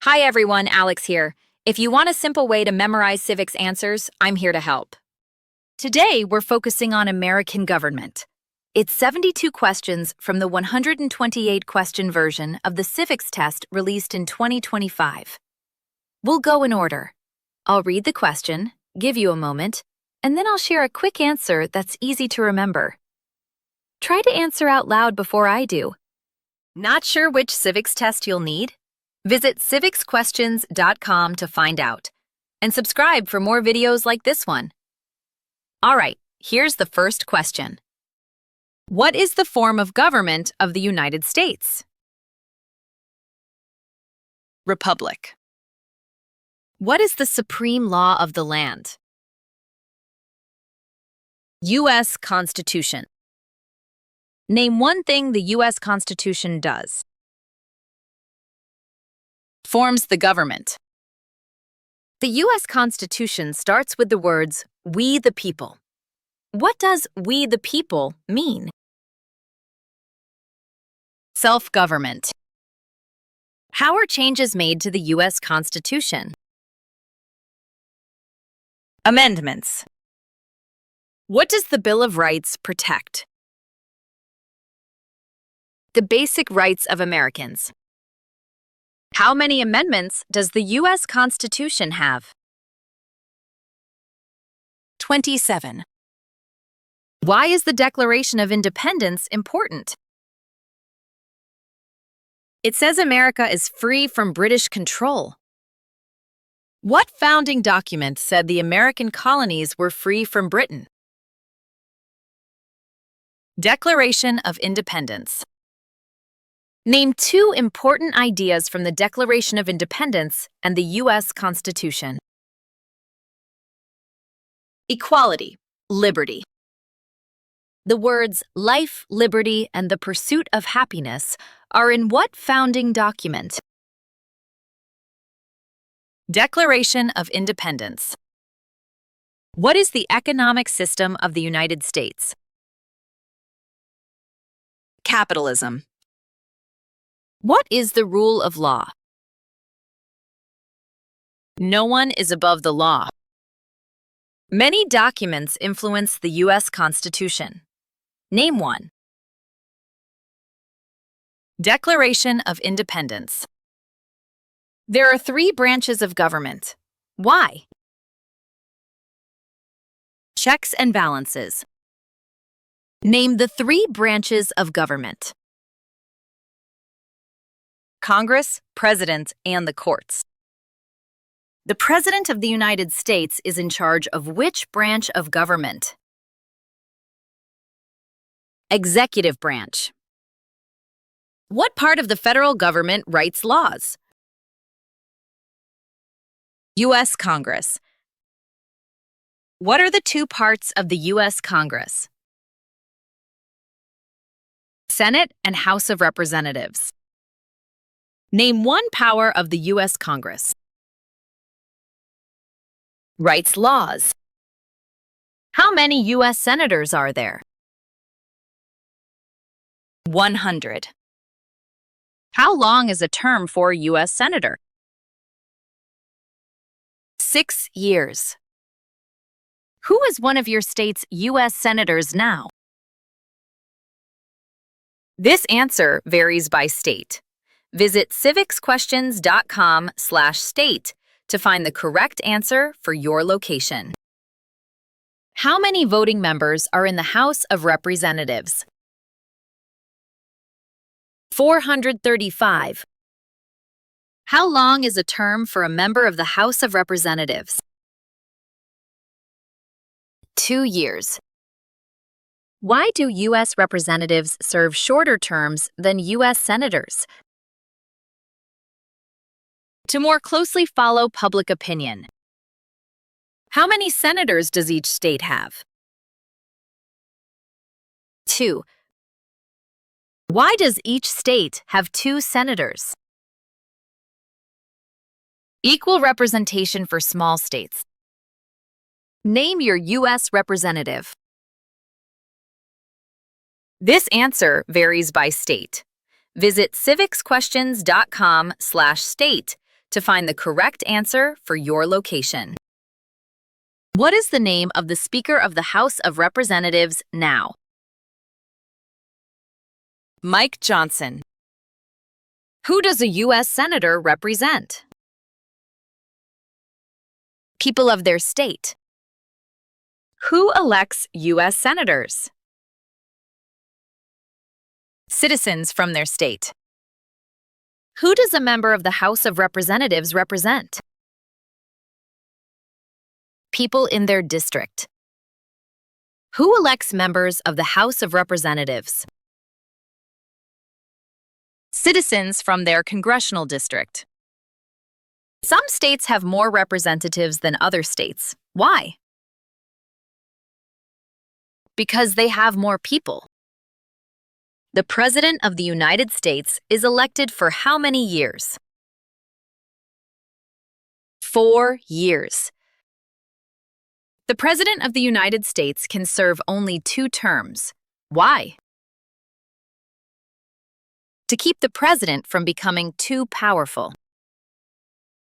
Hi everyone, Alex here. If you want a simple way to memorize civics answers, I'm here to help. Today, we're focusing on American government. It's 72 questions from the 128-question version of the civics test released in 2025. We'll go in order. I'll read the question, give you a moment, and then I'll share a quick answer that's easy to remember. Try to answer out loud before I do. Not sure which civics test you'll need? Visit civicsquestions.com to find out, and subscribe for more videos like this one. All right, here's the first question. What is the form of government of the United States? Republic. What is the supreme law of the land? U.S. Constitution. Name one thing the U.S. Constitution does. Forms the government. The U.S. Constitution starts with the words, "We the people." What does "we the people" mean? Self-government. How are changes made to the U.S. Constitution? Amendments. What does the Bill of Rights protect? The basic rights of Americans. How many amendments does the U.S. Constitution have? 27. Why is the Declaration of Independence important? It says America is free from British control. What founding document said the American colonies were free from Britain? Declaration of Independence. Name two important ideas from the Declaration of Independence and the U.S. Constitution. Equality, liberty. The words life, liberty, and the pursuit of happiness are in what founding document? Declaration of Independence. What is the economic system of the United States? Capitalism. What is the rule of law? No one is above the law. Many documents influence the U.S. Constitution. Name one. Declaration of Independence. There are three branches of government. Why? Checks and balances. Name the three branches of government. Congress, President, and the courts. The President of the United States is in charge of which branch of government? Executive branch. What part of the federal government writes laws? U.S. Congress. What are the two parts of the U.S. Congress? Senate and House of Representatives. Name one power of the U.S. Congress. Writes laws. How many U.S. senators are there? 100. How long is a term for a U.S. senator? 6 years. Who is one of your state's U.S. senators now? This answer varies by state. Visit civicsquestions.com/state to find the correct answer for your location. How many voting members are in the House of Representatives? 435. How long is a term for a member of the House of Representatives? 2 years. Why do U.S. representatives serve shorter terms than U.S. senators? To more closely follow public opinion. How many senators does each state have? 2. Why does each state have 2 senators? Equal representation for small states. Name your U.S. representative. This answer varies by state. Visit civicsquestions.com/state to find the correct answer for your location. What is the name of the Speaker of the House of Representatives now? Mike Johnson. Who does a U.S. Senator represent? People of their state. Who elects U.S. Senators? Citizens from their state. Who does a member of the House of Representatives represent? People in their district. Who elects members of the House of Representatives? Citizens from their congressional district. Some states have more representatives than other states. Why? Because they have more people. The President of the United States is elected for how many years? 4 years. The President of the United States can serve only 2 terms. Why? To keep the president from becoming too powerful.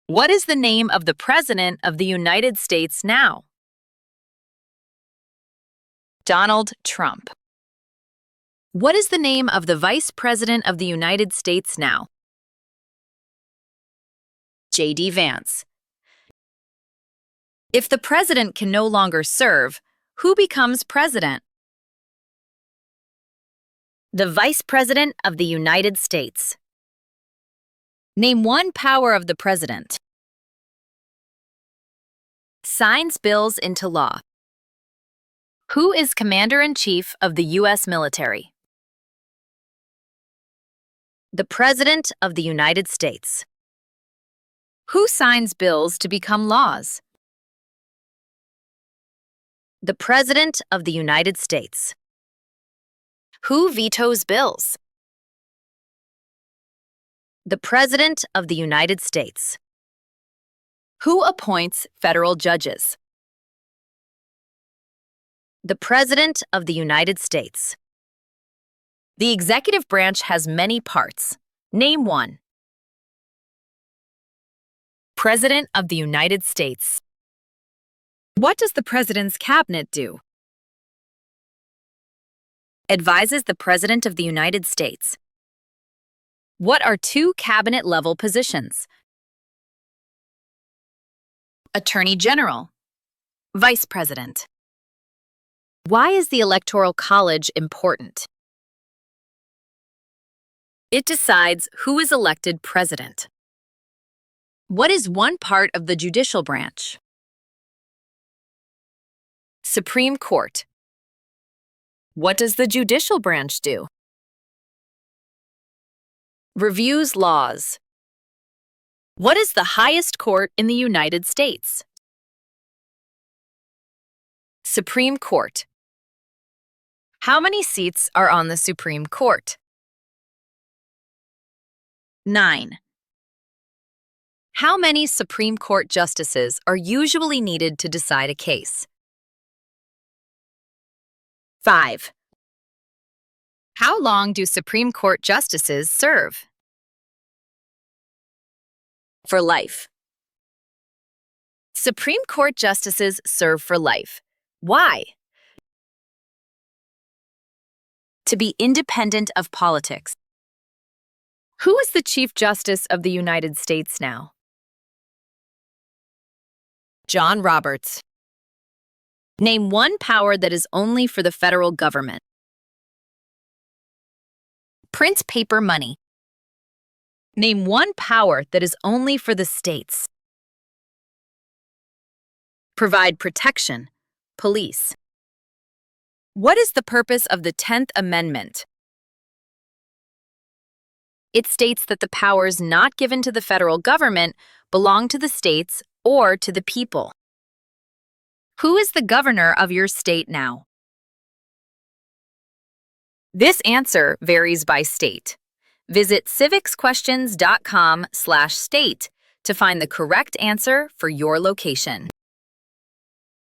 What is the name of the President of the United States now? Donald Trump. What is the name of the Vice President of the United States now? J.D. Vance. If the president can no longer serve, who becomes president? The Vice President of the United States. Name one power of the president. Signs bills into law. Who is Commander-in-Chief of the U.S. military? The President of the United States. Who signs bills to become laws? The President of the United States. Who vetoes bills? The President of the United States. Who appoints federal judges? The President of the United States. The executive branch has many parts. Name one. President of the United States. What does the President's cabinet do? Advises the President of the United States. What are 2 cabinet-level positions? Attorney General. Vice President. Why is the Electoral College important? It decides who is elected president. What is one part of the judicial branch? Supreme Court. What does the judicial branch do? Reviews laws. What is the highest court in the United States? Supreme Court. How many seats are on the Supreme Court? 9. How many Supreme Court justices are usually needed to decide a case? 5. How long do Supreme Court justices serve? For life. Supreme Court justices serve for life. Why? To be independent of politics. Who is the Chief Justice of the United States now? John Roberts. Name one power that is only for the federal government. Print paper money. Name one power that is only for the states. Provide protection. Police. What is the purpose of the 10th Amendment? It states that the powers not given to the federal government belong to the states or to the people. Who is the governor of your state now? This answer varies by state. Visit civicsquestions.com/state to find the correct answer for your location.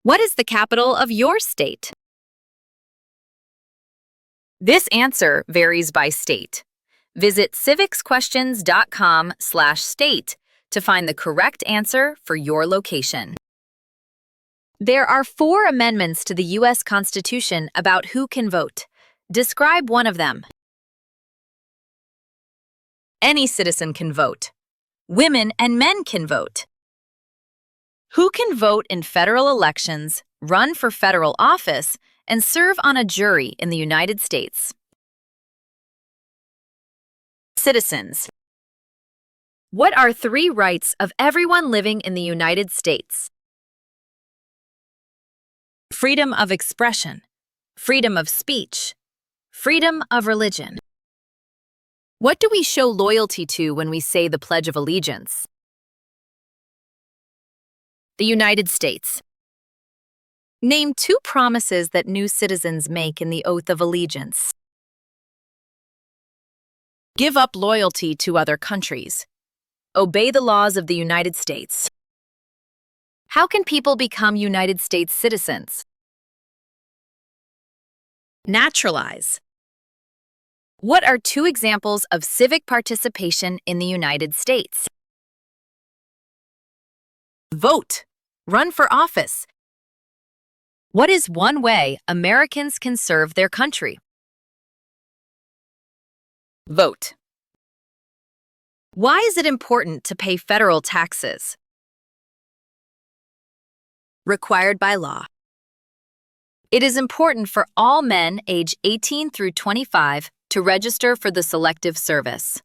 What is the capital of your state? This answer varies by state. Visit civicsquestions.com/state to find the correct answer for your location. There are 4 amendments to the U.S. Constitution about who can vote. Describe one of them. Any citizen can vote. Women and men can vote. Who can vote in federal elections, run for federal office, and serve on a jury in the United States? Citizens. What are 3 rights of everyone living in the United States? Freedom of expression, freedom of speech, freedom of religion. What do we show loyalty to when we say the Pledge of Allegiance? The United States. Name 2 promises that new citizens make in the Oath of Allegiance. Give up loyalty to other countries. Obey the laws of the United States. How can people become United States citizens? Naturalize. What are 2 examples of civic participation in the United States? Vote. Run for office. What is one way Americans can serve their country? Vote. Why is it important to pay federal taxes? Required by law. It is important for all men age 18 through 25 to register for the Selective Service.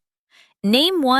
Name one